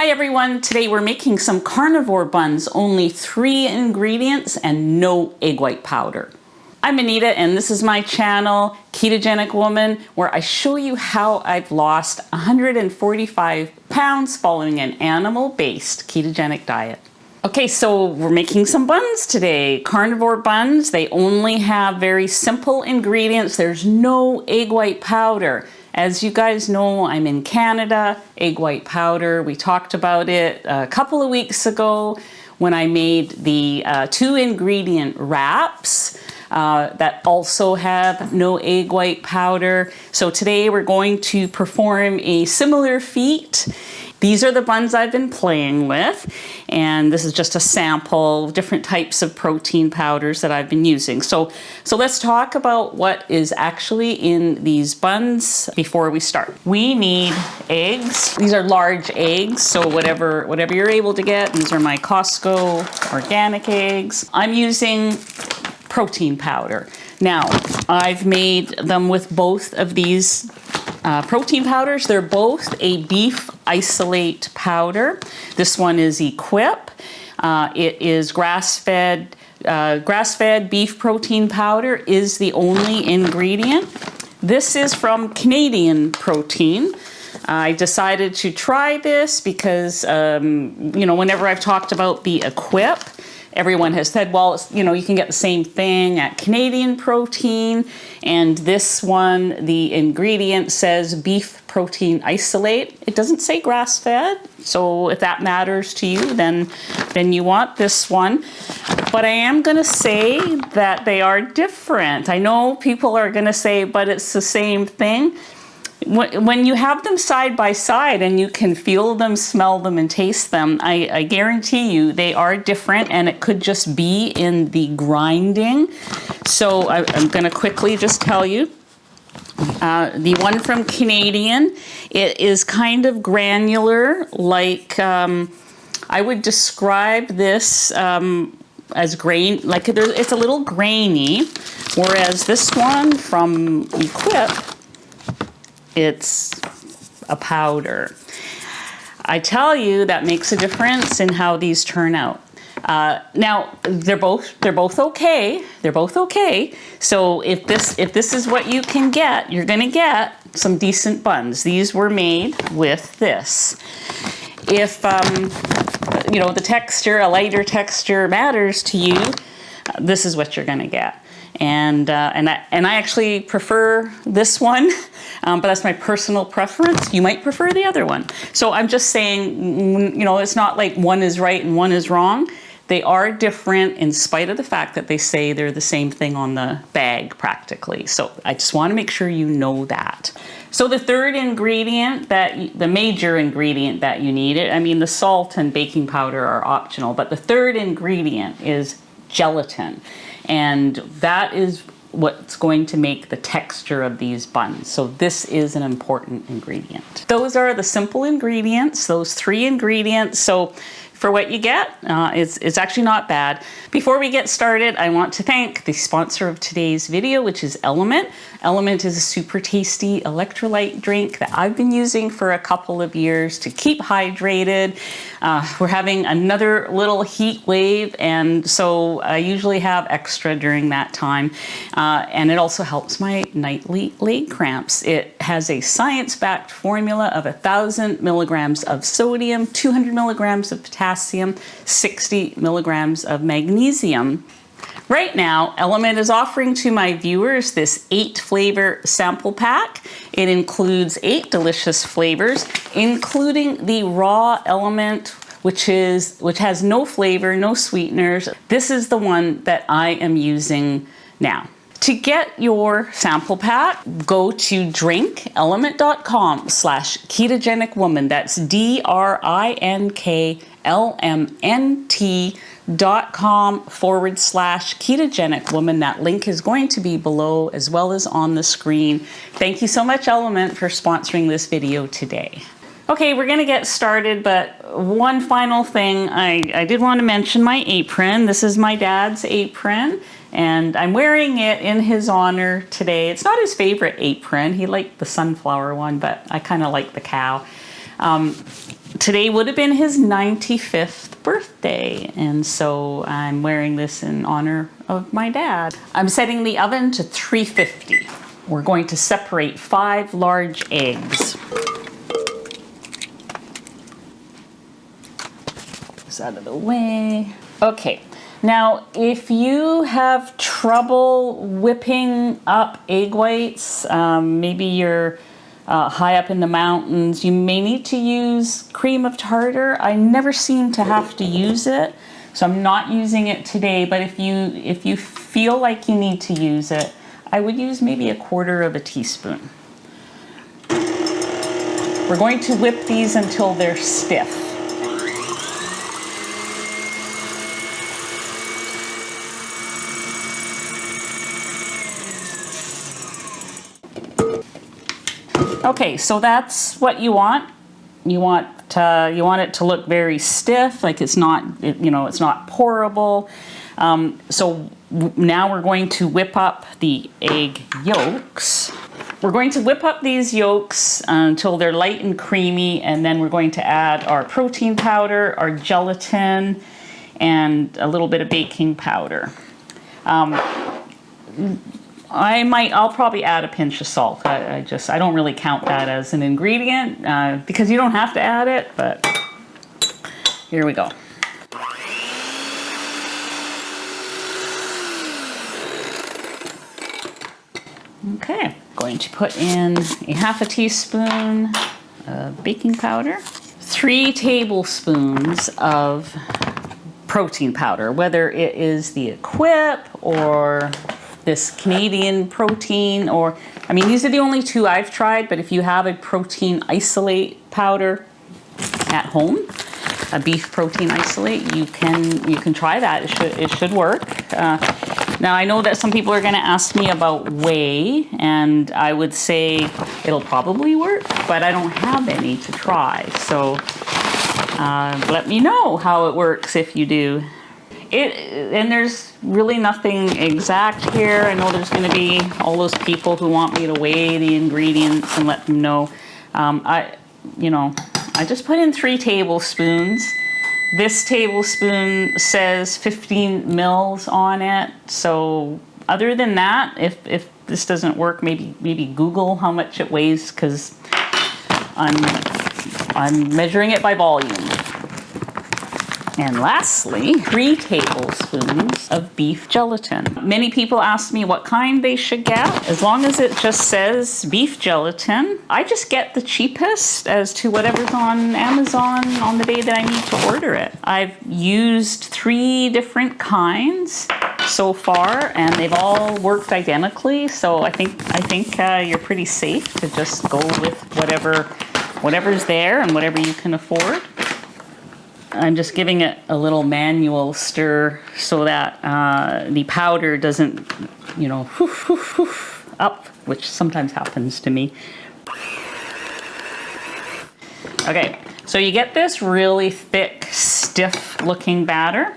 Hi everyone, today we're making some carnivore buns, only 3 ingredients and no egg white powder. I'm Anita and this is my channel, Ketogenic Woman, where I show you how I've lost 145 pounds following an animal-based ketogenic diet. Okay, so we're making some buns today, carnivore buns. They only have very simple ingredients. There's no egg white powder. As you guys know, I'm in Canada, egg white powder. We talked about it a couple of weeks ago when I made the 2 ingredient wraps that also have no egg white powder. So today we're going to perform a similar feat. These are the buns I've been playing with, and this is just a sample of different types of protein powders that I've been using. So let's talk about what is actually in these buns before we start. We need eggs. These are large eggs, so whatever you're able to get. These are my Costco organic eggs. I'm using protein powder. Now, I've made them with both of these protein powders. They're both a beef isolate powder. This one is Equip. It is grass-fed beef protein powder is the only ingredient. This is from Canadian Protein. I decided to try this because, whenever I've talked about the Equip, everyone has said, well, you can get the same thing at Canadian Protein. And this one, the ingredient says beef protein isolate. It doesn't say grass-fed. So if that matters to you, then you want this one. But I am going to say that they are different. I know people are going to say, but it's the same thing. When you have them side by side and you can feel them, smell them, and taste them, I guarantee you they are different, and it could just be in the grinding. So I'm going to quickly just tell you. The one from Canadian, it is kind of granular, like I would describe this as grain, like it's a little grainy, whereas this one from Equip, it's a powder. I tell you, that makes a difference in how these turn out. Now they're both okay. They're both okay. So if this is what you can get, you're going to get some decent buns. These were made with this. If the texture, a lighter texture matters to you, this is what you're going to get. And I actually prefer this one, but that's my personal preference. You might prefer the other one. So I'm just saying, it's not like one is right and one is wrong. They are different in spite of the fact that they say they're the same thing on the bag practically. So I just want to make sure you know that. So the third ingredient, the major ingredient that you need, the salt and baking powder are optional, but the third ingredient is gelatin. And that is what's going to make the texture of these buns. So this is an important ingredient. Those are the simple ingredients, those 3 ingredients. So for what you get, it's actually not bad. Before we get started, I want to thank the sponsor of today's video, which is Element. Element is a super tasty electrolyte drink that I've been using for a couple of years to keep hydrated. We're having another little heat wave, and so I usually have extra during that time. And it also helps my nightly leg cramps. It has a science-backed formula of 1,000 milligrams of sodium, 200 milligrams of potassium, 60 milligrams of magnesium. Right now, Element is offering to my viewers this 8-flavor sample pack. It includes 8 delicious flavors, including the raw Element, which has no flavor, no sweeteners. This is the one that I am using now. To get your sample pack, go to drinkelement.com/ketogenicwoman. That's drinkLMNT.com/ketogenic woman. That link is going to be below as well as on the screen. Thank you so much, Element, for sponsoring this video today. Okay, we're gonna get started, but one final thing, I did want to mention my apron. This is my dad's apron, and I'm wearing it in his honor today. It's not his favorite apron. He liked the sunflower one, but I kind of like the cow. today would have been his 95th birthday, and so I'm wearing this in honor of my dad. I'm setting the oven to 350. We're going to separate 5 large eggs. This out of the way. Okay, now if you have trouble whipping up egg whites, maybe you're high up in the mountains, you may need to use cream of tartar. I never seem to have to use it, so I'm not using it today, but if you feel like you need to use it, I would use maybe 1/4 teaspoon. We're going to whip these until they're stiff. Okay, so that's what you want. You want it to look very stiff, like it's not, it's not pourable. So now we're going to whip up the egg yolks. We're going to whip up these yolks until they're light and creamy, and then we're going to add our protein powder, our gelatin, and a little bit of baking powder. I'll probably add a pinch of salt. I don't really count that as an ingredient because you don't have to add it, but here we go. Okay, going to put in a 1/2 teaspoon of baking powder, 3 tablespoons of protein powder, whether it is the Equip or this Canadian protein, or these are the only 2 I've tried, but if you have a protein isolate powder at home, a beef protein isolate, you can try that. It should work. Now I know that some people are going to ask me about whey, and I would say it'll probably work, but I don't have any to try, so let me know how it works if you do. And there's really nothing exact here. I know there's going to be all those people who want me to weigh the ingredients and let them know. I just put in 3 tablespoons. This tablespoon says 15 mils on it. So other than that, if this doesn't work, maybe Google how much it weighs, because I'm measuring it by volume. And lastly, 3 tablespoons of beef gelatin. Many people ask me what kind they should get. As long as it just says beef gelatin, I just get the cheapest as to whatever's on Amazon on the day that I need to order it. I've used 3 different kinds so far, and they've all worked identically. So I think you're pretty safe to just go with whatever's there and whatever you can afford. I'm just giving it a little manual stir so that the powder doesn't, up, which sometimes happens to me. Okay, so you get this really thick, stiff looking batter.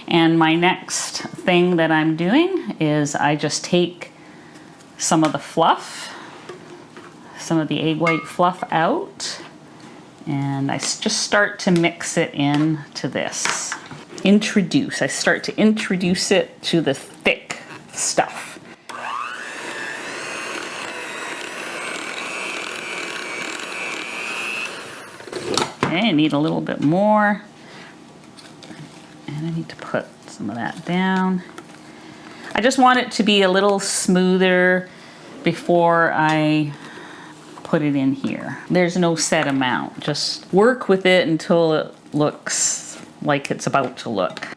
And my next thing that I'm doing is I just take some of the fluff, some of the egg white fluff out, and I just start to mix it in to this. I start to introduce it to the thick stuff. Okay, I need a little bit more. And I need to put some of that down. I just want it to be a little smoother before I put it in here. There's no set amount. Just work with it until it looks like it's about to look.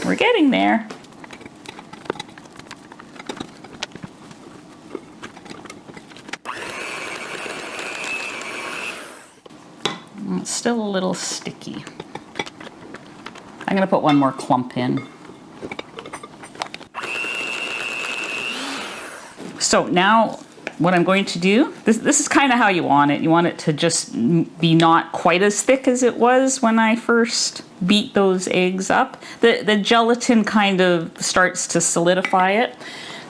We're getting there. It's still a little sticky. I'm gonna put one more clump in. So now what I'm going to do, this is kind of how you want it. You want it to just be not quite as thick as it was when I first beat those eggs up. The gelatin kind of starts to solidify it.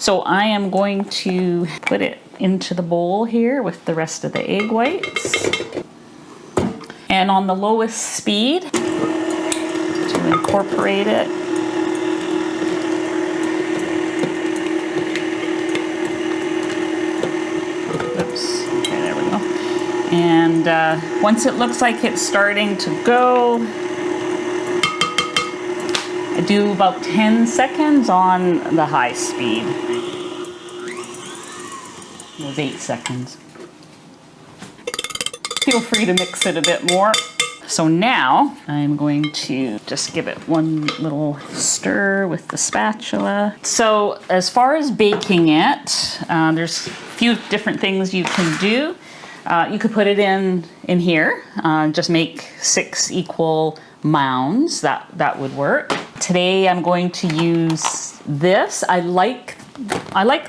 So I am going to put it into the bowl here with the rest of the egg whites. And on the lowest speed to incorporate it. Oops, okay, there we go. And once it looks like it's starting to go, I do about 10 seconds on the high speed. It was 8 seconds. Feel free to mix it a bit more. So now I'm going to just give it one little stir with the spatula. So as far as baking it, there's a few different things you can do. You could put it in here, just make 6 equal mounds. That would work. Today I'm going to use this. I like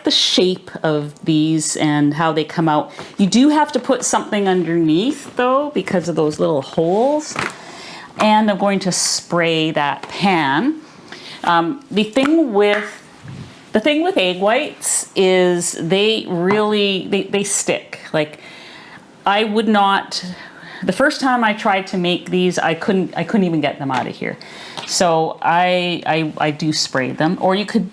the shape of these and how they come out. You do have to put something underneath though because of those little holes. And I'm going to spray that pan. The thing with egg whites is they stick. Like I would not. The first time I tried to make these, I couldn't even get them out of here. So I do spray them, or you could,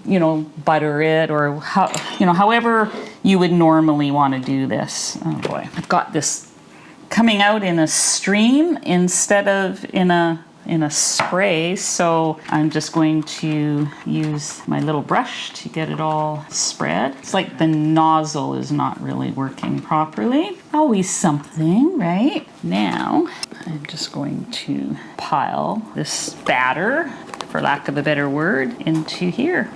butter it, or however you would normally want to do this. Oh boy, I've got this coming out in a stream instead of in a spray. So I'm just going to use my little brush to get it all spread. It's like the nozzle is not really working properly. Always something, right? Now I'm just going to pile this batter, for lack of a better word, into here.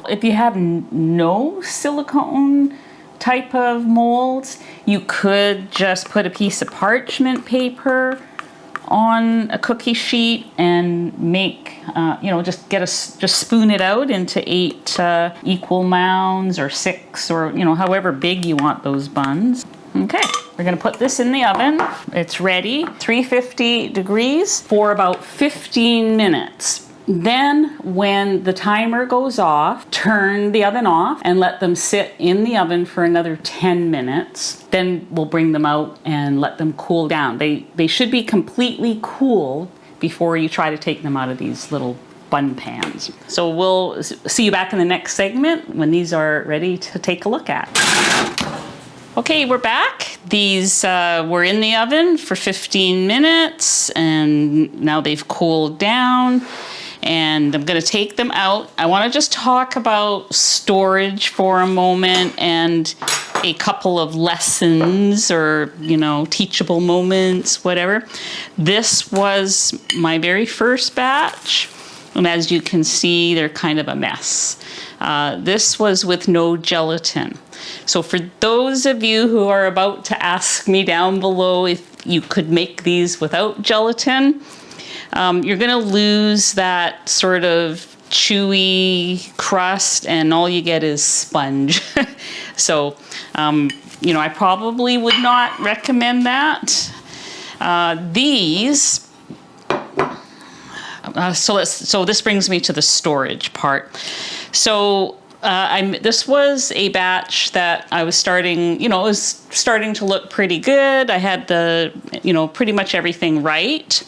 If you have no silicone type of molds, you could just put a piece of parchment paper on a cookie sheet and make, just spoon it out into 8 equal mounds, or 6, or however big you want those buns. Okay, we're gonna put this in the oven. It's ready, 350 degrees for about 15 minutes. Then when the timer goes off, turn the oven off and let them sit in the oven for another 10 minutes. Then we'll bring them out and let them cool down. They should be completely cool before you try to take them out of these little bun pans. So we'll see you back in the next segment when these are ready to take a look at. Okay, we're back. These were in the oven for 15 minutes and now they've cooled down. And I'm going to take them out. I want to just talk about storage for a moment and a couple of lessons or, teachable moments, whatever. This was my very first batch. And as you can see, they're kind of a mess. This was with no gelatin. So for those of you who are about to ask me down below if you could make these without gelatin, you're going to lose that sort of chewy crust and all you get is sponge. So, I probably would not recommend that. So this brings me to the storage part. So this was a batch that I was starting, it was starting to look pretty good. I had pretty much everything right.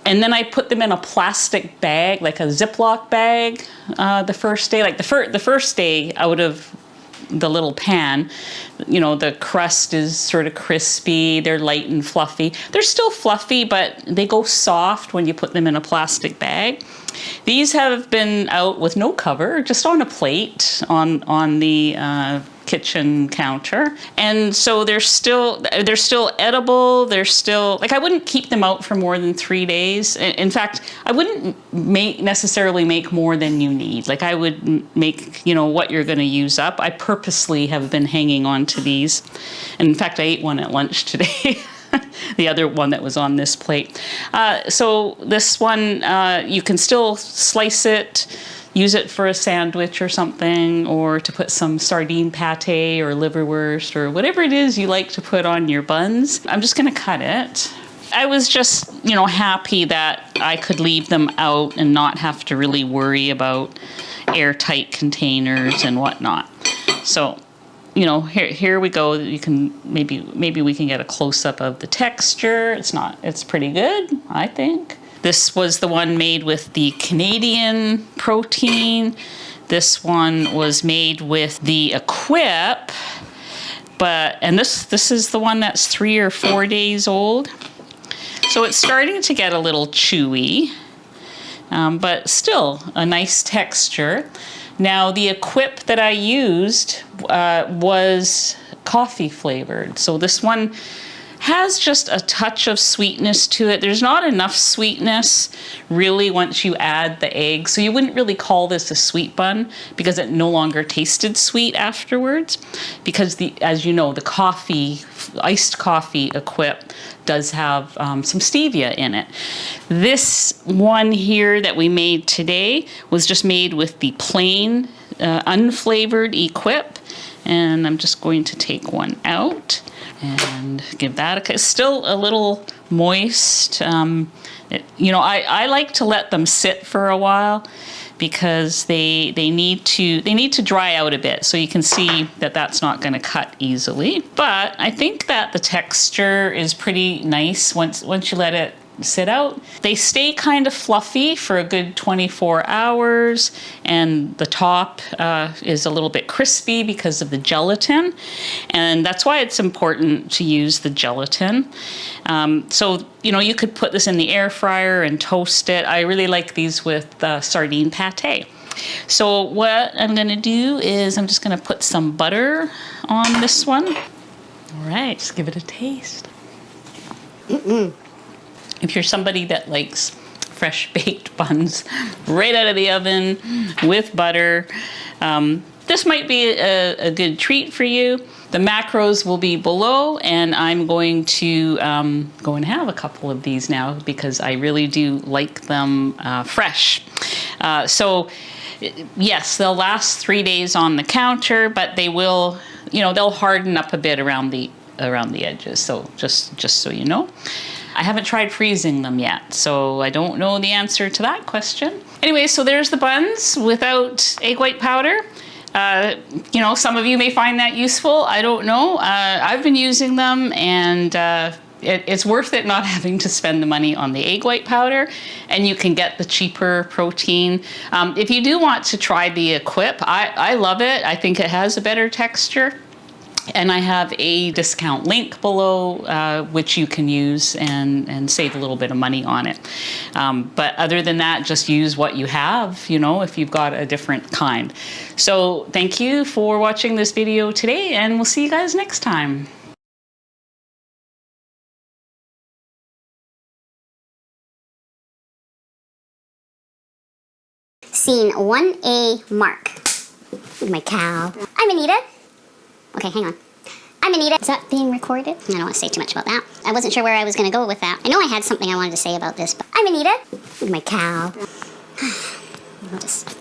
And then I put them in a plastic bag, like a Ziploc bag, the first day. Like the first day out of the little pan, the crust is sort of crispy. They're light and fluffy. They're still fluffy, but they go soft when you put them in a plastic bag. These have been out with no cover, just on a plate on the kitchen counter. And so they're still edible. They're still, I wouldn't keep them out for more than 3 days. In fact, I wouldn't necessarily make more than you need. I would make, what you're going to use up. I purposely have been hanging on to these. And in fact, I ate one at lunch today. The other one that was on this plate. So this one, you can still slice it, use it for a sandwich or something, or to put some sardine pate or liverwurst or whatever it is you like to put on your buns. I'm just going to cut it. I was just, happy that I could leave them out and not have to really worry about airtight containers and whatnot. So, you know, here we go. You can maybe we can get a close-up of the texture. It's pretty good, I think. This was the one made with the Canadian protein. This one was made with the Equip, and this is the one that's 3 or 4 days old. So it's starting to get a little chewy, but still a nice texture. Now the Equip that I used was coffee flavored. So this one has just a touch of sweetness to it. There's not enough sweetness really once you add the egg. So you wouldn't really call this a sweet bun because it no longer tasted sweet afterwards. Because as you know, the iced coffee Equip does have some stevia in it. This one here that we made today was just made with the plain unflavored Equip. And I'm just going to take one out and give that it's still a little moist. You know, I like to let them sit for a while because they need to dry out a bit, so you can see that that's not going to cut easily. But I think that the texture is pretty nice once you let it sit out. They stay kind of fluffy for a good 24 hours, and the top is a little bit crispy because of the gelatin, and that's why it's important to use the gelatin. So, you know, you could put this in the air fryer and toast it. I really like these with sardine pate. So what I'm going to do is I'm just going to put some butter on this one. All right, just give it a taste. If you're somebody that likes fresh baked buns right out of the oven with butter, this might be a good treat for you. The macros will be below, and I'm going to go and have a couple of these now because I really do like them fresh. So yes, they'll last 3 days on the counter, but they will, you know, they'll harden up a bit around the edges. So just so you know. I haven't tried freezing them yet, so I don't know the answer to that question. Anyway, so there's the buns without egg white powder. You know, some of you may find that useful. I don't know. I've been using them, and it's worth it not having to spend the money on the egg white powder, and you can get the cheaper protein. If you do want to try the Equip, I love it. I think it has a better texture. And I have a discount link below, which you can use and save a little bit of money on it. But other than that, just use what you have, you know, if you've got a different kind. So thank you for watching this video today, and we'll see you guys next time. Scene 1A, Mark. My cow. I'm Anita. Okay, hang on. I'm Anita. Is that being recorded? I don't want to say too much about that. I wasn't sure where I was going to go with that. I know I had something I wanted to say about this, but I'm Anita. My cow. I'll just...